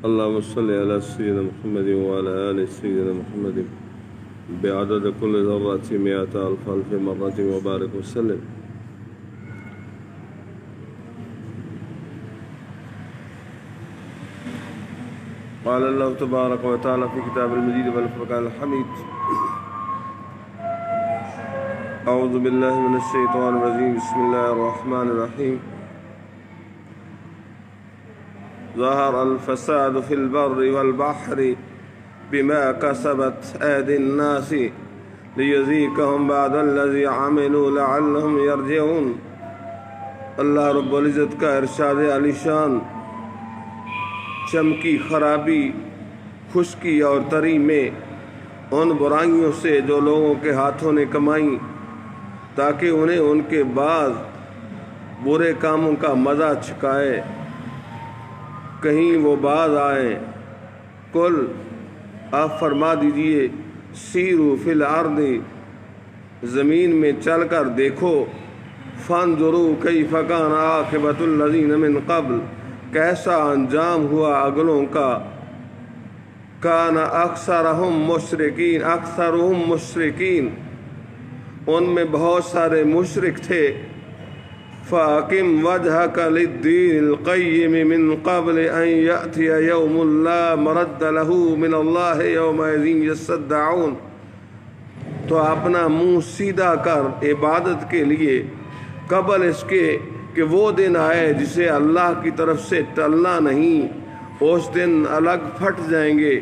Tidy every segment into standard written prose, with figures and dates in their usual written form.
اللهم صل على سيدنا محمد وعلى آل سيدنا محمد بعدد كل ذرة 100,000 مرة وبارك وسلم. قال الله تبارك وتعالى في كتاب المجيد والفرقان الحميد: أعوذ بالله من الشيطان الرجيم. بسم الله الرحمن الرحيم. ظهر الفساد في البر والبحر بما كسبت أيدي الناس ليذيقهم بعد الذي عملوا لعلهم يرجعون. اللہ رب العزت کا ارشاد علی شان: چمکی خرابی، خشکی اور تری میں ان برائیوں سے جو لوگوں کے ہاتھوں نے کمائیں، تاکہ انہیں ان کے بعد برے کاموں کا مزہ چکھائے، کہیں وہ باز آئیں۔ کل آپ فرما دیجئے: سیروا فی الارض، زمین میں چل کر دیکھو، فانظروا کیف کان عاقبۃ الذین من قبل، کیسا انجام ہوا اگلوں کا، کان اکثرہم مشرکین، ان میں بہت سارے مشرک تھے۔ فَأَقِمْ وَجْهَكَ لِلدِّينِ الْقَيِّمِ مِنْ قَبْلِ أَنْ يَأْتِيَ يَوْمٌ لَا مَرَدَّ لَهُ مِنَ اللَّهِ يَوْمَئِذٍ يَصَّدَّعُونَ، تو اپنا منہ سیدھا کر عبادت کے لیے قبل اس کے کہ وہ دن آئے جسے اللہ کی طرف سے ٹلنا نہیں، اس دن الگ پھٹ جائیں گے۔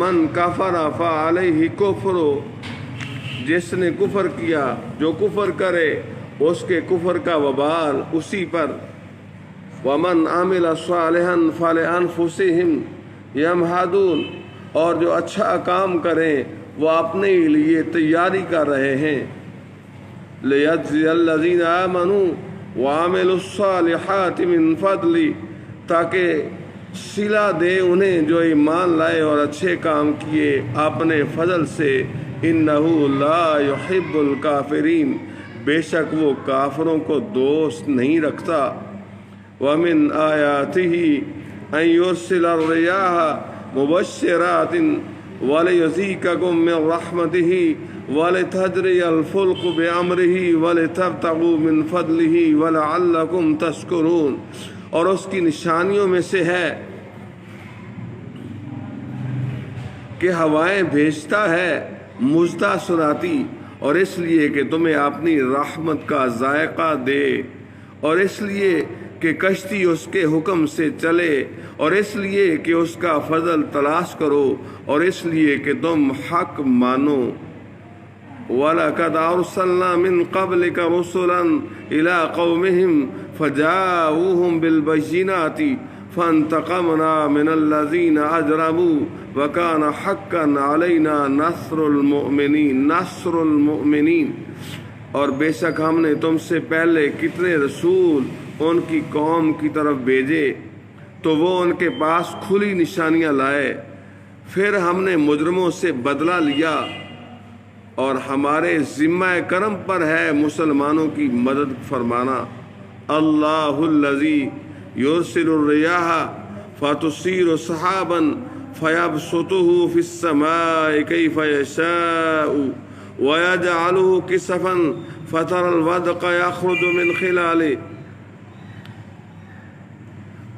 من کفر فعلیہ کفر، جس نے کفر کیا، جو کفر کرے اس کے کفر کا وبال اسی پر۔ ومن عمل صالحا فلانفسہم یمہدون، اور جو اچھا کام کریں وہ اپنے لیے تیاری کر رہے ہیں۔ لیجزی الذین آمنوا وعملوا الصالحات من فضلی، تاکہ صلہ دے انہیں جو ایمان لائے اور اچھے کام کیے اپنے فضل سے۔ انہ لا یحب الکافرین، بے شک وہ کافروں کو دوست نہیں رکھتا۔ ومن آیاتہ ان یرسل الرِّیاحَ مبشرات ولیذیقکم من رحمتہ ولتجری الفلک بامرہ ولتبتغوا من فضلہ ولعلکم تشکرون۔ اور اس کی نشانیوں میں سے ہے کہ ہوائیں بھیجتا ہے مژدہ سناتی، اور اس لیے کہ تمہیں اپنی رحمت کا ذائقہ دے، اور اس لیے کہ کشتی اس کے حکم سے چلے، اور اس لیے کہ اس کا فضل تلاش کرو، اور اس لیے کہ تم حق مانو۔ وَلَقَدْ أَرْسَلْنَا مِن قَبْلِكَ رُسُلًا إِلَىٰ قَوْمِهِمْ فَجَاءُوهُم بِالْبَيِّنَاتِ فَانْتَقَمْنَا مِنَ الَّذِينَ أَجْرَمُوا وَكَانَ حَقًّا عَلَيْنَا نَصْرُ الْمُؤْمِنِينَ۔ اور بے شک ہم نے تم سے پہلے کتنے رسول ان کی قوم کی طرف بھیجے، تو وہ ان کے پاس کھلی نشانیاں لائے، پھر ہم نے مجرموں سے بدلہ لیا، اور ہمارے ذمہ کرم پر ہے مسلمانوں کی مدد فرمانا۔ اللہ الذی یرسل الرِّیاحَ فَتُثِیرُ سَحَابًا فَیَبْسُطُهُ فِی السَّمَاءِ کَیْفَ یَشَاءُ وَیَجْعَلُهُ کِسَفًا فَتَرَى الْوَدْقَ یَخْرُجُ مِنْ خِلَالِهِ۔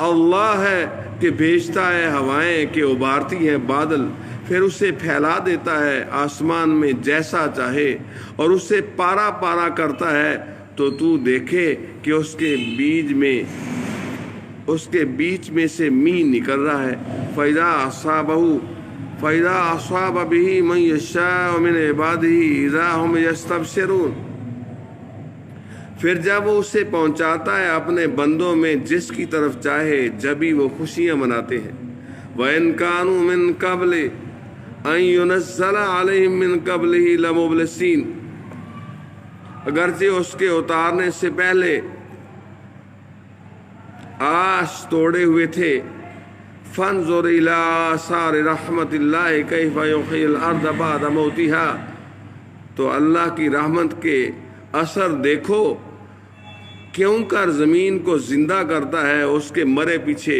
اللہ ہے کہ بھیجتا ہے ہوائیں کہ ابھارتی ہیں بادل، پھر اسے پھیلا دیتا ہے آسمان میں جیسا چاہے، اور اسے پارا پارا کرتا ہے، تو تو دیکھے کہ اس کے بیچ میں سے می نکل رہا ہے۔ فَإِذَا أَصَابَ بِهِ مَن يَشَاءُ مِنْ عِبَادِهِ إِذَا هُمْ يَسْتَبْشِرُونَ، پھر جب وہ اسے پہنچاتا ہے اپنے بندوں میں جس کی طرف چاہے، جبھی وہ خوشیاں مناتے ہیں۔ وَإِن كَانُوا مِن قَبْلِ أَن يُنَزَّلَ عَلَيْهِم مِّن قَبْلِهِ لَمُبْلِسِينَ، اگرچہ اس کے اتارنے سے پہلے آش توڑے ہوئے تھے۔ فانظر الى آثار رحمت اللہ کیف یحیی الارض بعد موتها، تو اللہ کی رحمت کے اثر دیکھو، کیوں کر زمین کو زندہ کرتا ہے اس کے مرے پیچھے۔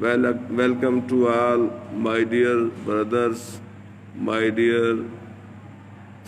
Welcome to all my dear brothers, my dear